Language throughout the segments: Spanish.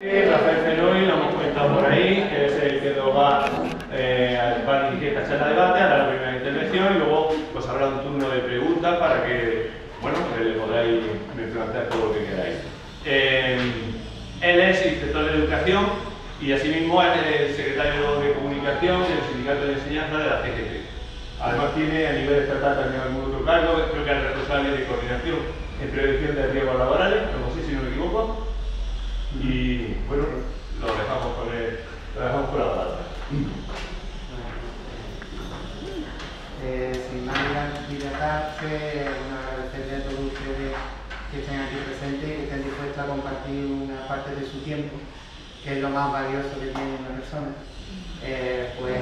Rafael Feroy, lo hemos comentado por ahí, que es el que nos va a dirigir esta charla de debate, hará la primera intervención y luego pues habrá un turno de preguntas para que, bueno, le podáis plantear todo lo que queráis. Él es inspector de educación y asimismo es el secretario de comunicación del sindicato de enseñanza de la CGT. Además tiene a nivel estatal también algún otro cargo, creo que es responsable de coordinación en prevención de riesgos laborales, no sé si no me equivoco. Y bueno, lo dejamos con la palabra. Sin más dilatarse, agradecerle a todos ustedes que estén aquí presentes y que estén dispuestos a compartir una parte de su tiempo, que es lo más valioso que tiene una persona, pues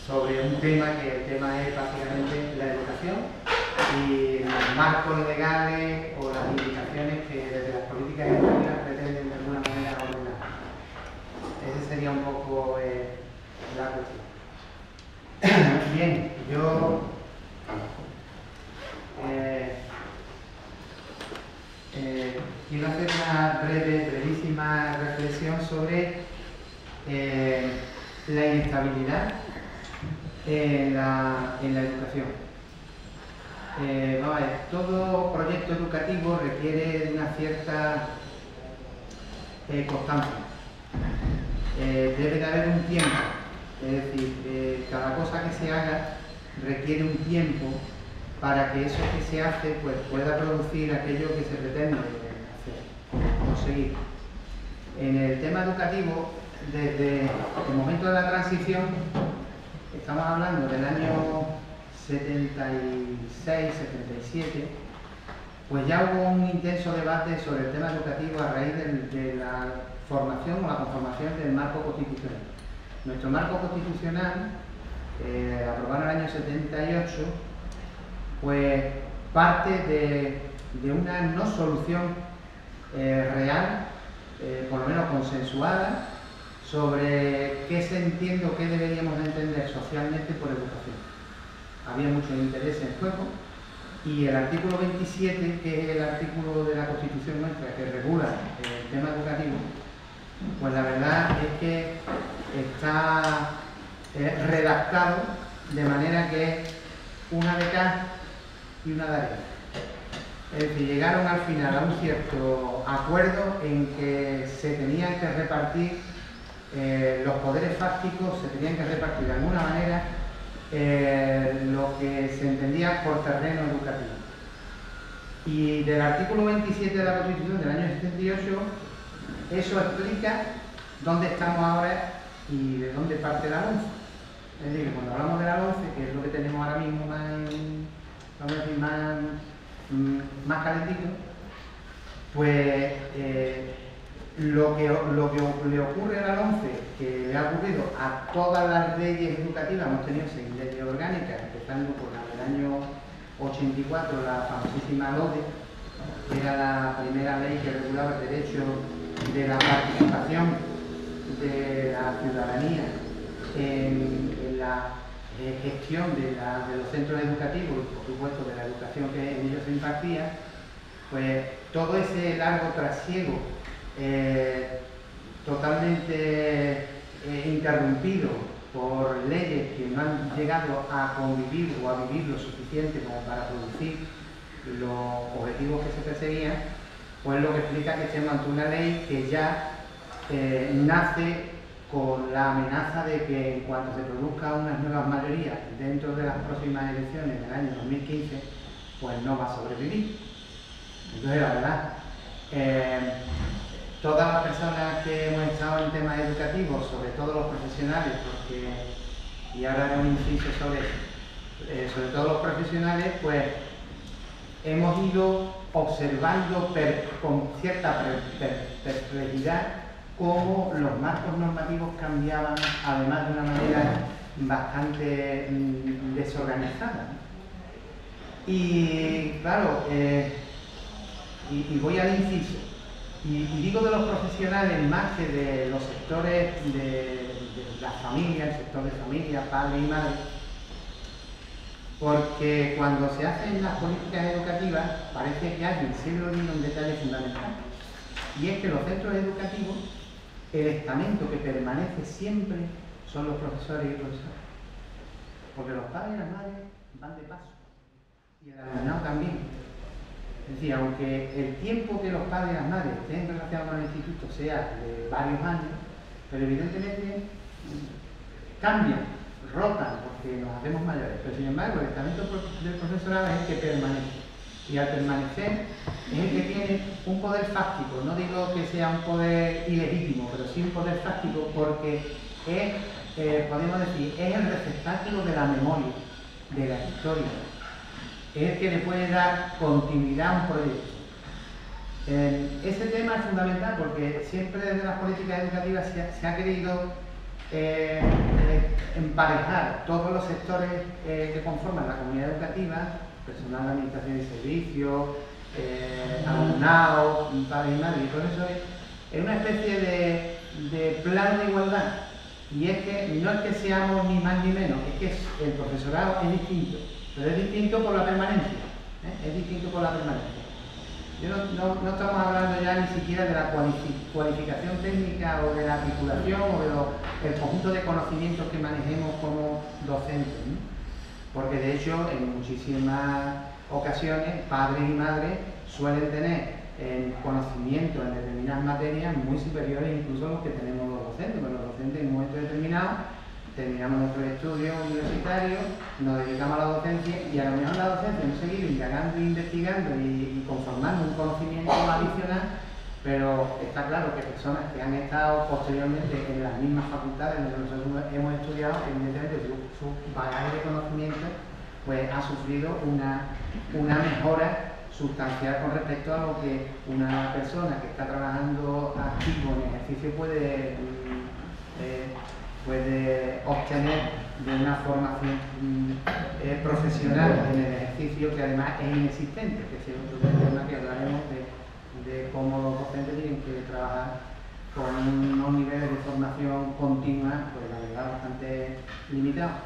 sobre un tema que el tema es básicamente la educación y los marcos legales o las indicaciones que desde las políticas educativas pretenden de alguna manera ordenar. Ese sería un poco la cuestión. Bien, yo quiero hacer una brevísima reflexión sobre la inestabilidad en la educación. Vamos a ver, todo proyecto educativo requiere de una cierta constancia. Debe de haber un tiempo, es decir, cada cosa que se haga requiere un tiempo para que eso que se hace pues, pueda producir aquello que se pretende hacer, conseguir. En el tema educativo, desde el momento de la transición, estamos hablando del año 76, 77, pues ya hubo un intenso debate sobre el tema educativo a raíz de la formación o la conformación del marco constitucional. Nuestro marco constitucional, aprobado en el año 78, pues parte de una no solución real, por lo menos consensuada, sobre qué se entiende o qué deberíamos entender socialmente por educación. Había mucho interés en juego y el artículo 27, que es el artículo de la Constitución nuestra que regula el tema educativo, pues la verdad es que está redactado de manera que es una de acá y una de allá. Es decir, llegaron al final a un cierto acuerdo en que se tenían que repartir los poderes fácticos, se tenían que repartir de alguna manera lo que se entendía por terreno educativo. Y del artículo 27 de la Constitución del año 78, eso explica dónde estamos ahora y de dónde parte la LOMCE. Es decir, cuando hablamos de la LOMCE, que es lo que tenemos ahora mismo más calentito, pues lo que le ocurre a la LOMCE, que le ha ocurrido a todas las leyes educativas, hemos tenido 6 leyes orgánicas, empezando por la del año 84, la famosísima LODE, que era la primera ley que regulaba el derecho de la participación de la ciudadanía en la gestión de los centros educativos y, por supuesto, de la educación que en ellos se impartía. Pues todo ese largo trasiego totalmente interrumpido por leyes que no han llegado a convivir o a vivir lo suficiente como para producir los objetivos que se perseguían, pues lo que explica que estemos ante una ley que ya nace con la amenaza de que en cuanto se produzcan unas nuevas mayorías dentro de las próximas elecciones del año 2015, pues no va a sobrevivir. Entonces, la verdad, todas las personas que hemos estado en temas educativos, sobre todo los profesionales, porque, y ahora haré un inciso sobre eso, sobre todo los profesionales, pues hemos ido observando con cierta perplejidad cómo los marcos normativos cambiaban, además de una manera bastante desorganizada. Y claro, y voy al inciso, y digo de los profesionales más que de los sectores de la familia, el sector de familia, padre y madre, porque cuando se hacen las políticas educativas parece que alguien siempre olvida un detalle fundamental, y es que los centros educativos el estamento que permanece siempre son los profesores y profesoras. Porque los padres y las madres van de paso. Y el alumnado también. Es decir, aunque el tiempo que los padres y las madres estén relacionados con el instituto sea de varios años, pero evidentemente cambian, rotan, porque nos hacemos mayores. Pero sin embargo, el estamento del profesorado es el que permanece. Y al permanecer es el que tiene un poder fáctico. No digo que sea un poder ilegítimo, pero sí un poder fáctico porque es, podemos decir, es el receptáculo de la memoria, de la historia. Es el que le puede dar continuidad a un proyecto. Ese tema es fundamental porque siempre desde las políticas educativas se ha querido emparejar todos los sectores que conforman la comunidad educativa, personal de administración y servicios, alumnado, padres y madres, y todo eso es una especie de plano de igualdad. Y es que no es que seamos ni más ni menos, es que el profesorado es distinto, pero es distinto por la permanencia, es distinto por la permanencia. No estamos hablando ya ni siquiera de la cualificación técnica o de la articulación o del conjunto de conocimientos que manejemos como docentes, ¿no? Porque de hecho en muchísimas ocasiones padres y madres suelen tener conocimientos en determinadas materias muy superiores incluso a los que tenemos los docentes, porque los docentes en un momento determinado terminamos nuestros estudios universitarios, nos dedicamos a la docencia y a lo mejor la docencia hemos seguido indagando e investigando y conformando un conocimiento adicional, pero está claro que personas que han estado posteriormente en las mismas facultades donde nosotros hemos estudiado, evidentemente su bagaje de conocimiento pues ha sufrido una mejora sustancial con respecto a lo que una persona que está trabajando activo en ejercicio puede obtener de una formación profesional en el ejercicio que además es inexistente, que es otro tema que hablaremos de cómo los docentes tienen que trabajar con unos niveles de formación continua, pues la verdad bastante limitados.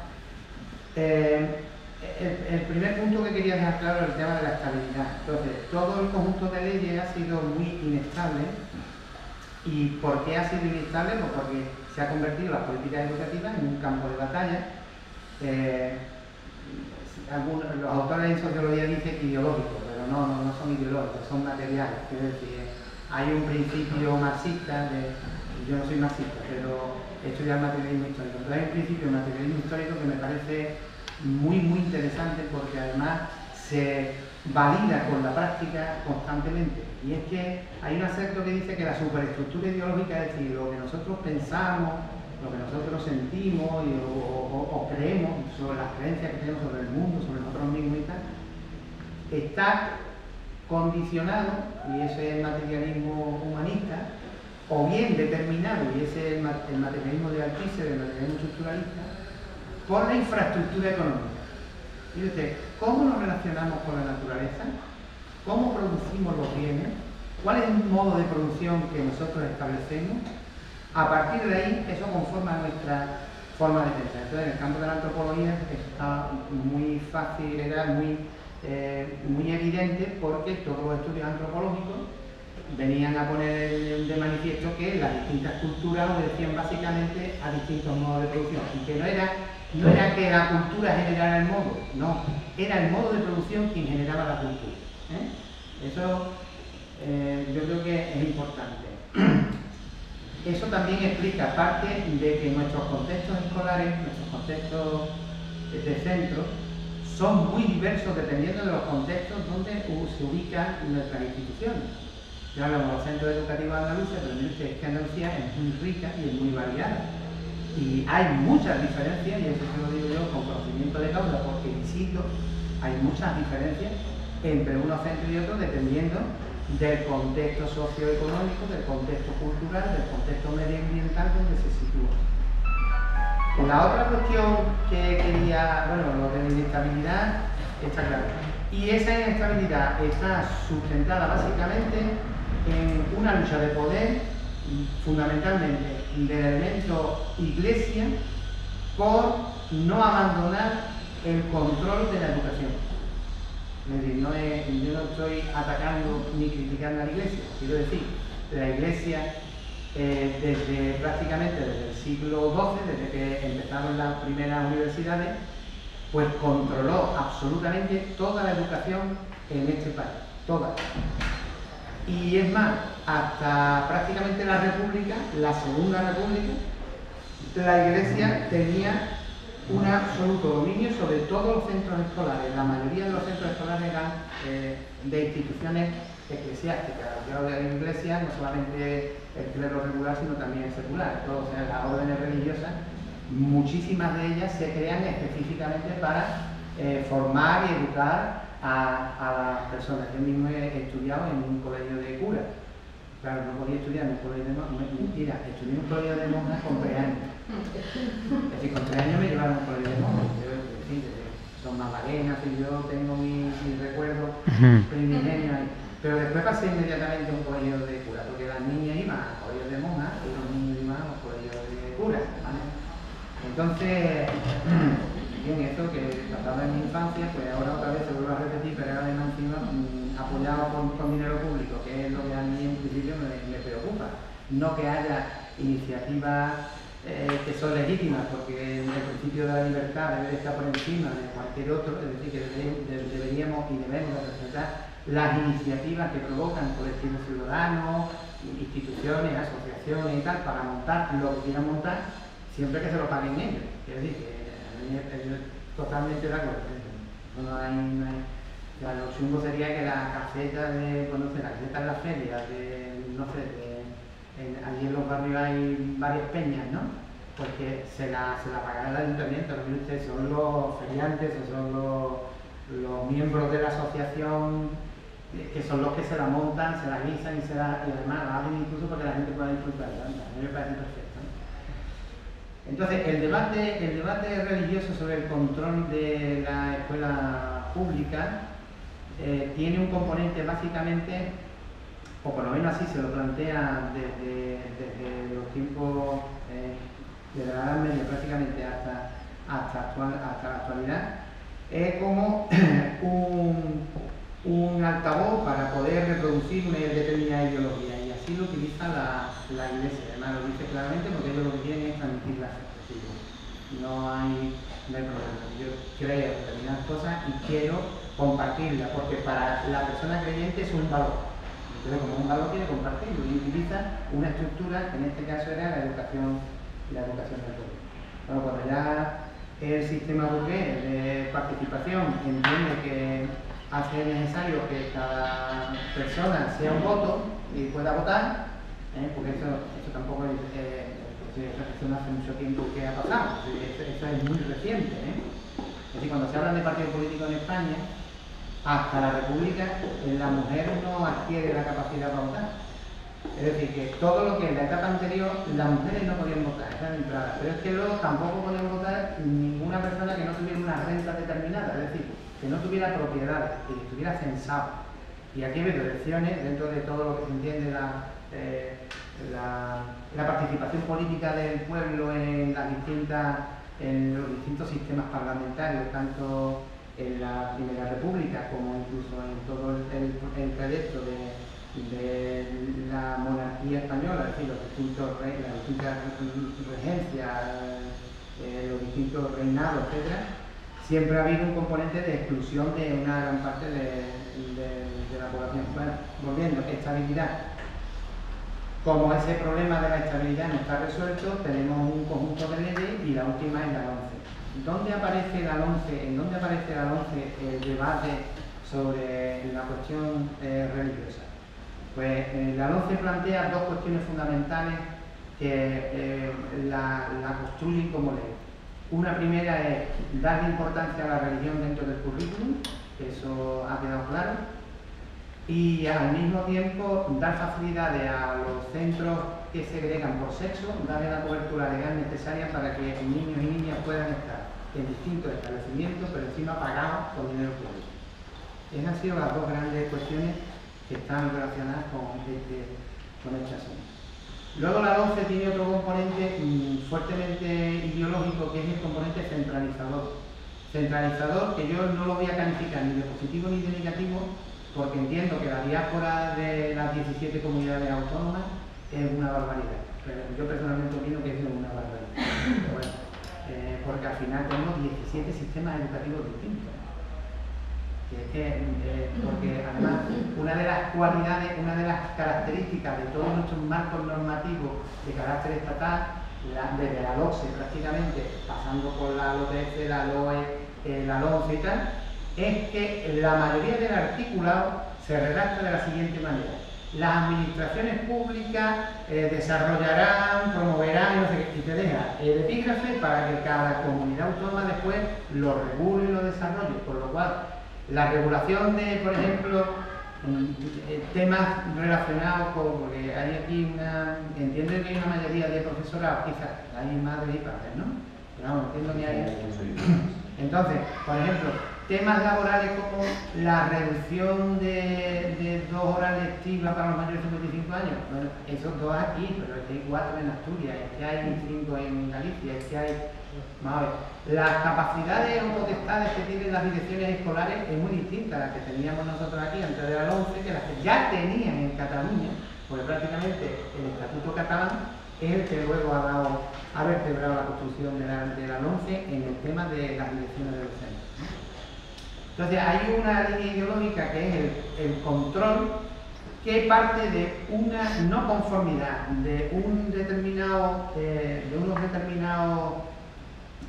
El primer punto que quería dejar claro es el tema de la estabilidad. Entonces, todo el conjunto de leyes ha sido muy inestable. ¿Y por qué ha sido inestable? Pues porque se ha convertido las políticas educativas en un campo de batalla. Los autores en sociología dicen ideológicos, pero no son ideológicos, son materiales. Quiero decir, hay un principio marxista, yo no soy marxista, pero he estudiado materialismo histórico, pero hay un principio de materialismo histórico que me parece muy interesante porque además se valida con la práctica constantemente. Y es que hay un aspecto que dice que la superestructura ideológica, es decir, lo que nosotros pensamos, lo que nosotros sentimos o creemos sobre las creencias que tenemos sobre el mundo, sobre nosotros mismos y tal, está condicionado, y ese es el materialismo humanista, o bien determinado, y ese es el materialismo de Althusser, el materialismo estructuralista, por la infraestructura económica. Mire usted, ¿cómo nos relacionamos con la naturaleza? ¿Cómo producimos los bienes? ¿Cuál es el modo de producción que nosotros establecemos? A partir de ahí, eso conforma nuestra forma de pensar. Entonces, en el campo de la antropología está muy fácil, era muy evidente porque todos los estudios antropológicos venían a poner de manifiesto que las distintas culturas obedecían básicamente a distintos modos de producción y que no era que la cultura generara el modo, no, era el modo de producción quien generaba la cultura. Eso yo creo que es importante. Eso también explica parte de que nuestros contextos escolares, nuestros contextos de centro, son muy diversos dependiendo de los contextos donde se ubican nuestras instituciones. Ya hablamos de los centros educativos andaluces, pero miren que Andalucía es muy rica y es muy variada. Y hay muchas diferencias, y eso se lo digo yo con conocimiento de causa, porque visito, hay muchas diferencias entre unos centros y otros dependiendo del contexto socioeconómico, del contexto cultural, del contexto medioambiental donde se sitúa. La otra cuestión que quería, bueno, lo de la inestabilidad está claro. Y esa inestabilidad está sustentada básicamente en una lucha de poder, fundamentalmente del elemento iglesia, por no abandonar el control de la educación. Es decir, yo no estoy atacando ni criticando a la iglesia, quiero decir, la iglesia prácticamente desde el siglo XII, desde que empezaron las primeras universidades, pues controló absolutamente toda la educación en este país, toda. Y es más, hasta prácticamente la República, la Segunda República, la Iglesia tenía un absoluto dominio sobre todos los centros escolares. La mayoría de los centros escolares eran de instituciones eclesiásticas. Yo de la Iglesia no solamente el clero regular, sino también el secular. Todas, o sea, las órdenes religiosas, muchísimas de ellas se crean específicamente para formar y educar a las personas. Yo mismo he estudiado en un colegio de curas. Claro, no podía estudiar en un colegio de monjas, mentira, estudié en un colegio de monjas con 3 años. Es decir, con 3 años me llevaron a un colegio de monjas. Son magdalenas y yo tengo mis recuerdos primigenios ahí. Pero después pasé inmediatamente a un colegio de curas, porque las niñas iban a colegios de monjas y los niños iban a los colegios de curas, ¿vale? Entonces, bien, esto que pasaba en mi infancia, pues ahora otra vez se vuelve a repetir, pero ahora encima apoyado con dinero público, que es lo que a mí en principio me preocupa. No que haya iniciativas que son legítimas, porque el principio de la libertad debe estar por encima de cualquier otro, es decir, que deberíamos y debemos respetar las iniciativas que provocan colectivos ciudadanos, instituciones, asociaciones y tal, para montar lo que quieran montar, siempre que se lo paguen ellos. Es decir, que yo totalmente de acuerdo. No hay, o sea, lo chungo sería que la caseta de, pues no sé, la caseta de la feria, no sé, allí en los barrios hay varias peñas, ¿no? Porque se la pagará el ayuntamiento, no ustedes, son los feriantes o son los miembros de la asociación, que son los que se la montan, se la guisan y además la hacen incluso para que la gente pueda disfrutarla. A mí me parece perfecto, ¿no? Entonces, el debate religioso sobre el control de la escuela pública tiene un componente básicamente, o por lo menos así se lo plantea desde los tiempos de la Edad Media prácticamente hasta la actualidad, es como un altavoz para poder reproducir una determinada ideología, y así lo utiliza la Iglesia. Además lo dice claramente porque ellos lo que quieren es transmitir la fe. No hay problema. Yo creo determinadas cosas y quiero compartirlas, porque para la persona creyente es un valor. Entonces, como un valor, quiere compartirlo y utiliza una estructura que en este caso era la educación del pueblo. Bueno, cuando ya el sistema burgués de participación entiende que hace necesario que cada persona sea un voto y pueda votar, porque eso tampoco es, eso no hace mucho tiempo que ha pasado, eso es muy reciente. Es decir, cuando se habla de partido político en España, hasta la República, la mujer no adquiere la capacidad para votar. Es decir, que todo lo que en la etapa anterior las mujeres no podían votar, esa es la entrada. Pero es que luego tampoco podían votar ninguna persona que no tuviera una renta determinada, es decir, que no tuviera propiedades y que estuviera censado. Y aquí hay elecciones dentro de todo lo que se entiende la participación política del pueblo en los distintos sistemas parlamentarios, tanto en la Primera República como incluso en todo el trayecto de la monarquía española, es decir, las distintas regencias, los distintos reinados, etc. Siempre ha habido un componente de exclusión de una gran parte de la población. Bueno, volviendo, estabilidad. Como ese problema de la estabilidad no está resuelto, tenemos un conjunto de leyes y la última es la LOMCE. ¿Dónde aparece la LOMCE? ¿En dónde aparece la LOMCE el debate sobre la cuestión religiosa? Pues la LOMCE plantea dos cuestiones fundamentales que la construyen como ley. Una primera es darle importancia a la religión dentro del currículum, eso ha quedado claro, y al mismo tiempo dar facilidades a los centros que segregan por sexo, darle la cobertura legal necesaria para que niños y niñas puedan estar en distintos establecimientos, pero encima pagados con dinero público. Esas han sido las dos grandes cuestiones que están relacionadas con este asunto. Luego la LOMCE tiene otro componente fuertemente ideológico, que es el componente centralizador. Centralizador que yo no lo voy a calificar ni de positivo ni de negativo, porque entiendo que la diáspora de las 17 comunidades autónomas es una barbaridad. Pero yo personalmente opino que es una barbaridad. Pero bueno, porque al final tenemos 17 sistemas educativos distintos. Porque además una de las cualidades, una de las características de todos nuestros marcos normativos de carácter estatal, desde la LOCSE prácticamente, pasando por la LOTF, la LOE, la LONCE y tal, es que la mayoría del articulado se redacta de la siguiente manera: las administraciones públicas desarrollarán, promoverán, no sé qué, y te deja el epígrafe para que cada comunidad autónoma después lo regule y lo desarrolle, por lo cual la regulación de, por ejemplo, temas relacionados con, porque hay aquí entiendo que hay una mayoría de profesorado, quizás hay madres y padres, ¿no? Pero vamos, entiendo que hay. Entonces, por ejemplo, temas laborales como la reducción de 2 horas lectivas para los mayores de 55 años, bueno, esos 2 aquí, pero es que hay 4 en Asturias, es que hay 5 en Galicia, es que hay. Vamos a ver, las capacidades o potestades que tienen las direcciones escolares es muy distinta a las que teníamos nosotros aquí antes de la LONCE, que las que ya tenían en Cataluña, porque prácticamente el Estatuto Catalán es el que luego ha vertebrado la construcción de la LONCE en el tema de las direcciones del centro, ¿no? Entonces hay una línea ideológica que es el control, que parte de una no conformidad de unos determinados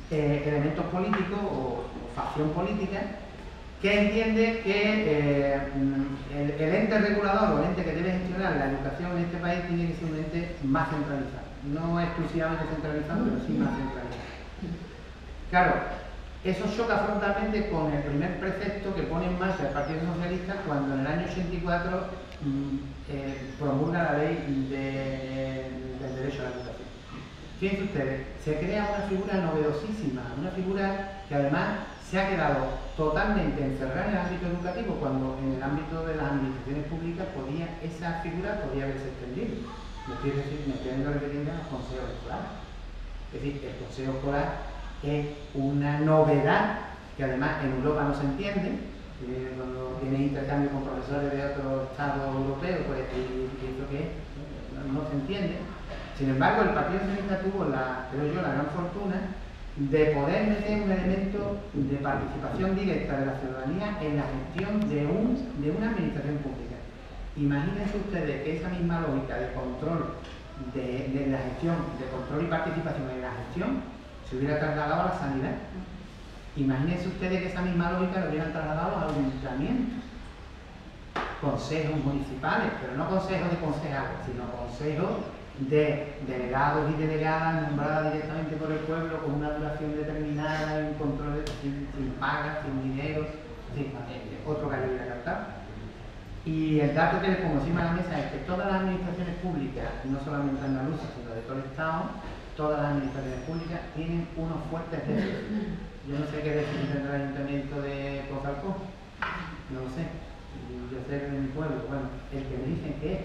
elementos políticos o facción política, que entiende que el ente regulador o el ente que debe gestionar la educación en este país tiene que ser un ente más centralizado, no exclusivamente centralizado, pero sí más centralizado. Claro, eso choca frontalmente con el primer precepto que pone en marcha el Partido Socialista cuando en el año 84 promulga la ley del derecho a la educación. Fíjense ustedes, se crea una figura novedosísima, una figura que además se ha quedado totalmente encerrada en el ámbito educativo, cuando en el ámbito de las administraciones públicas esa figura podía haberse extendido. Me estoy refiriendo a los consejos escolares. Es decir, el consejo escolar es una novedad que además en Europa no se entiende. Cuando tienes intercambio con profesores de otros estados europeos, pues ¿esto qué es? No se entiende. Sin embargo, el Partido Socialista tuvo creo yo, la gran fortuna de poder meter un elemento de participación directa de la ciudadanía en la gestión de una administración pública. Imagínense ustedes que esa misma lógica de control de la gestión, de control y participación en la gestión, se hubiera trasladado a la sanidad. Imagínense ustedes que esa misma lógica lo hubieran trasladado a los ayuntamientos, consejos municipales, pero no consejos de concejales, sino consejos de delegados y delegadas nombradas directamente por el pueblo con una duración determinada, un control sin pagas, sin dinero, otro que hubiera cantado. Y el dato que les pongo encima de la mesa es que todas las administraciones públicas, no solamente andaluzas, sino de todo el Estado, todas las administraciones públicas tienen unos fuertes déficits. Yo no sé qué déficit tendrá el ayuntamiento de Cozalcó, no lo sé. Yo sé de mi pueblo, bueno, el que me dicen que es,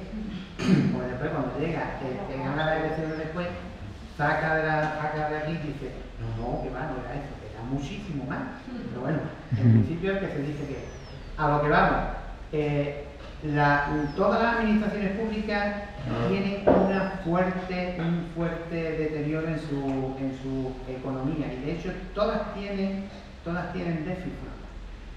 pues después cuando llega, el que gana las elecciones después, saca de aquí y dice, no, que va, no era eso, que era muchísimo más. Pero bueno, en principio es que se dice que a lo que vamos, todas las administraciones públicas tienen un fuerte deterioro en su economía, y de hecho todas tienen déficit.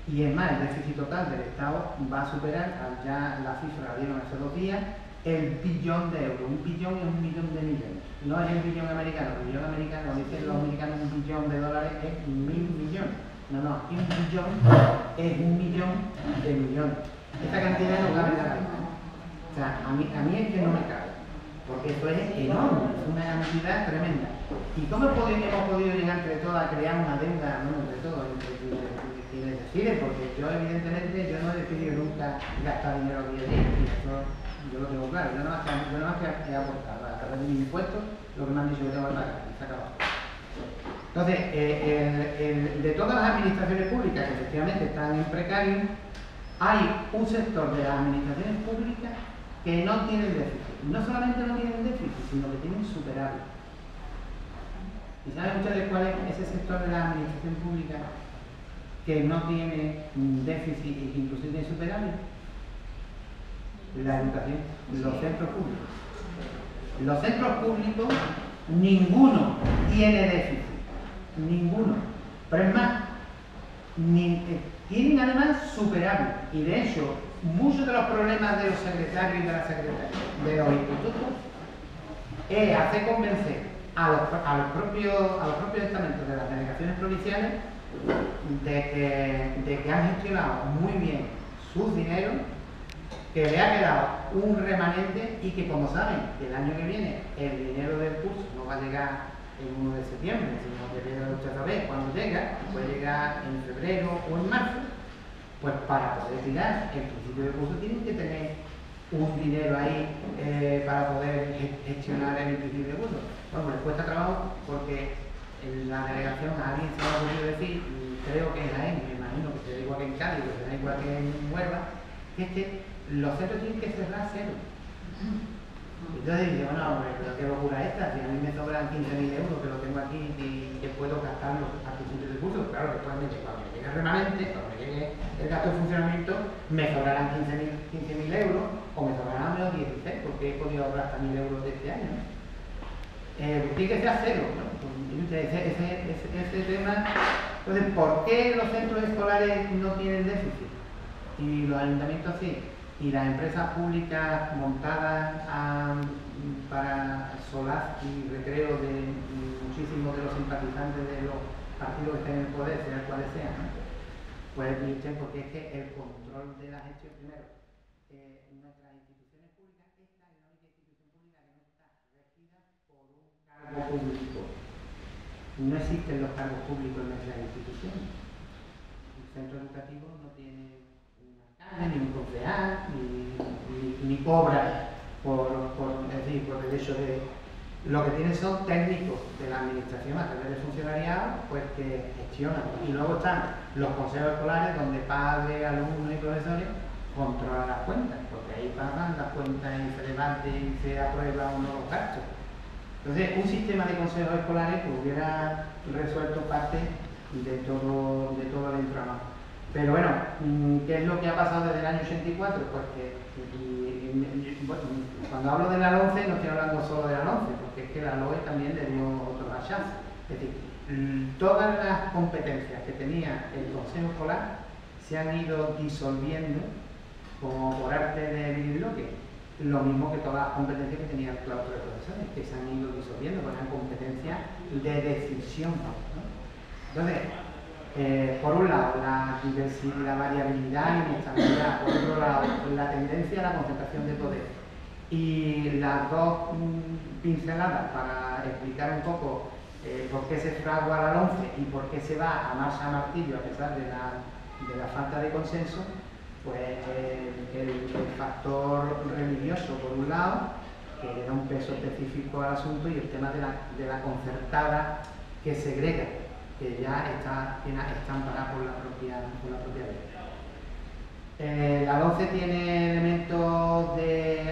Y es más, el déficit total del Estado va a superar, ya la cifra la dieron hace 2 días, el billón de euros. Un billón es 1 millón de millones. No es el billón americano. El billón americano, dicen los americanos, $1 billón es 1.000 millones. No, un billón es 1 millón de millones. Esta cantidad no cabe en la cabeza. O sea, a mí es que no me cabe. Porque esto es enorme, es una cantidad tremenda. ¿Y cómo hemos podido llegar entre todas a crear una deuda, no entre todos, entre quienes deciden? Porque yo evidentemente no he decidido nunca gastar dinero aquí y allí, yo lo tengo claro, yo nada más que he aportado a través de mis impuestos lo que me han dicho que tengo que pagar, y se ha acabado. Entonces, de todas las administraciones públicas que efectivamente están en precario, hay un sector de las administraciones públicas que no tienen déficit. No solamente no tienen déficit, sino que tienen superávit. ¿Y saben ustedes cuál es ese sector de la administración pública que no tiene déficit y que inclusive tiene superávit? La educación, los centros públicos. Los centros públicos, ninguno tiene déficit, ninguno. Pero es más, tienen además superávit. Y de hecho, muchos de los problemas de los secretarios y de las secretarias de los institutos es hacer convencer a los propios estamentos de las delegaciones provinciales de que han gestionado muy bien sus dineros, que le ha quedado un remanente y que, como saben, que el año que viene el dinero del curso no va a llegar el 1 de septiembre, sino que llega otra vez cuando llega, puede llegar en febrero o en marzo, pues para poder tirar el principio del curso tienen que tener un dinero ahí para poder gestionar el principio del curso. Bueno, les cuesta trabajo porque en la delegación a alguien se le ha ocurrido decir, creo que es Jaén, me imagino que será igual que en Cádiz, que será igual que en Huelva, que es que los centros tienen que cerrar cero. Entonces dice, bueno, hombre, pero qué locura esta, si a mí me sobran 15.000 euros que lo tengo aquí y que puedo gastarlo al principio del curso, claro, después cuando me llegue el remanente, cuando me llegue el gasto de funcionamiento, me sobrarán 15.000 euros o me sobrarán menos 16, porque he podido ahorrar hasta 1.000 euros de este año, ¿no? Tiene que ser a cero, ¿no? Ese tema. Entonces, ¿por qué los centros escolares no tienen déficit? Y los ayuntamientos sí. Y las empresas públicas montadas para solaz y recreo de muchísimos de los simpatizantes de los partidos que estén en el poder, sean cuales sean, ¿no? Pues dicen porque es que el control de la gestión, primero, nuestras instituciones públicas, esta es la única institución pública que no está regida por un cargo público. No existen los cargos públicos en nuestras instituciones. Un centro educativo no tiene ni un concejal, ni cobra por el hecho de... Lo que tienen son técnicos de la administración a través de funcionariado, pues que gestionan. Y luego están los consejos escolares, donde padres, alumnos y profesores controlan las cuentas, porque ahí pagan las cuentas y se debate y se aprueba o no los gastos. Entonces, un sistema de consejos escolares pues, hubiera resuelto parte de todo el entramado. Pero bueno, ¿qué es lo que ha pasado desde el año 84? Pues que cuando hablo de la LOMCE no estoy hablando solo de la LOMCE, porque es que la LOE también le dio otra chance. Es decir, todas las competencias que tenía el Consejo Escolar se han ido disolviendo como por arte de birloque. Lo mismo que todas las competencias que tenía el claustro de profesores, que se han ido disolviendo, porque eran competencias de decisión, ¿no? Entonces, por un lado, la variabilidad y inestabilidad, por otro lado, la tendencia a la concentración de poder. Y las dos pinceladas para explicar un poco por qué se fragua la LOMCE y por qué se va a marcha a martillo a pesar de la falta de consenso, pues el factor religioso, por un lado, que le da un peso específico al asunto, y el tema de la concertada que segrega, que ya está amparada por la propia ley. La LOMCE tiene elementos de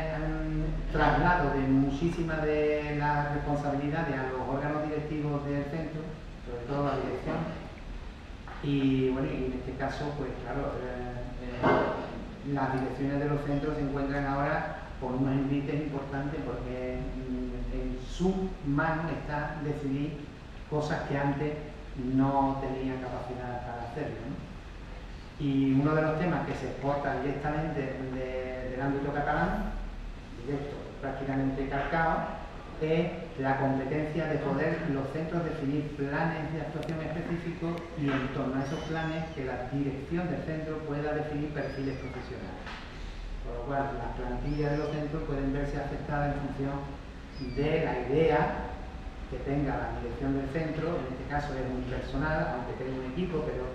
traslado de muchísimas de las responsabilidades a los órganos directivos del centro, sobre todo la dirección, y bueno, y en este caso, pues claro, las direcciones de los centros se encuentran ahora con unos envites importantes porque en su mano está decidir cosas que antes no tenía capacidad para hacerlo, ¿no? Y uno de los temas que se exporta directamente del ámbito catalán, directo, prácticamente calcado, es la competencia de poder los centros definir planes de actuación específicos y en torno a esos planes que la dirección del centro pueda definir perfiles profesionales. Por lo cual, las plantillas de los centros pueden verse afectadas en función de la idea que tenga la dirección del centro. En este caso es un personal, aunque tenga un equipo, pero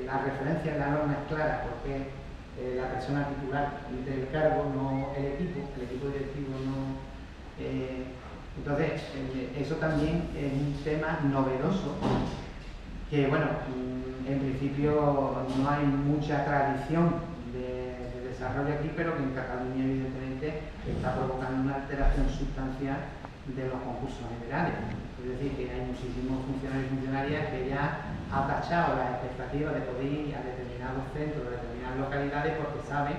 la referencia en la norma es clara porque la persona titular del cargo, no el equipo directivo no. Entonces, eso también es un tema novedoso que, bueno, en principio no hay mucha tradición de desarrollo aquí, pero que en Cataluña evidentemente está provocando una alteración sustancial de los concursos generales. Es decir, que hay muchísimos funcionarios y funcionarias que ya han tachado las expectativas de poder ir a determinados centros, a determinadas localidades, porque saben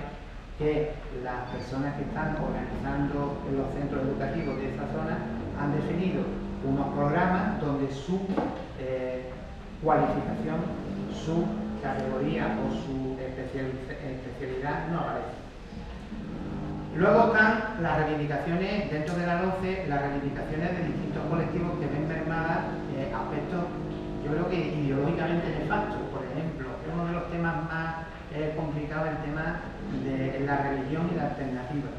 que las personas que están organizando en los centros educativos de esa zona han definido unos programas donde su cualificación, su categoría o su especialidad no aparece. Luego están las reivindicaciones, dentro de la LOCE, las reivindicaciones de distintos colectivos que ven mermadas aspectos, yo creo que ideológicamente nefastos. Por ejemplo, uno de los temas más complicados es el tema de la religión y la alternativa.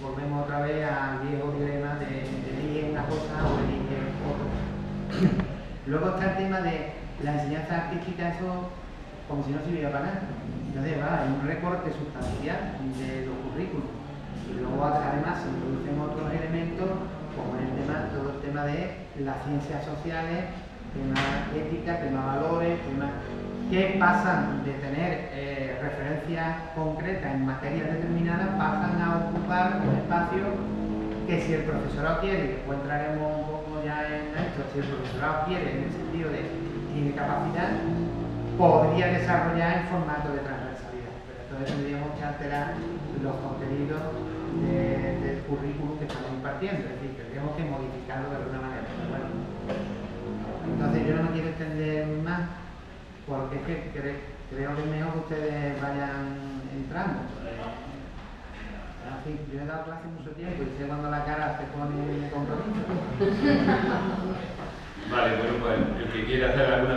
Volvemos otra vez al viejo dilema de elige una cosa o elige otra. Luego está el tema de la enseñanza artística, eso como si no sirviera para nada. Entonces hay un recorte sustancial de los currículos. Y luego además se introducen otros elementos como todo el tema de las ciencias sociales, tema ética, tema valores, que pasan de tener referencias concretas en materias determinadas, pasan a ocupar un espacio que si el profesorado quiere, y después entraremos un poco ya en esto, si el profesorado quiere en el sentido de tiene capacidad, podría desarrollar en formato de transversalidad. Pero entonces tendríamos que alterar los contenidos del currículum que estamos impartiendo, es decir, tendríamos que modificarlo de alguna manera. Pero bueno, entonces yo no me quiero extender más porque es que creo que es mejor que ustedes vayan entrando. En fin, yo he dado clase mucho tiempo y sé cuando la cara se pone de compromiso. Vale, bueno, pues el que quiera hacer alguna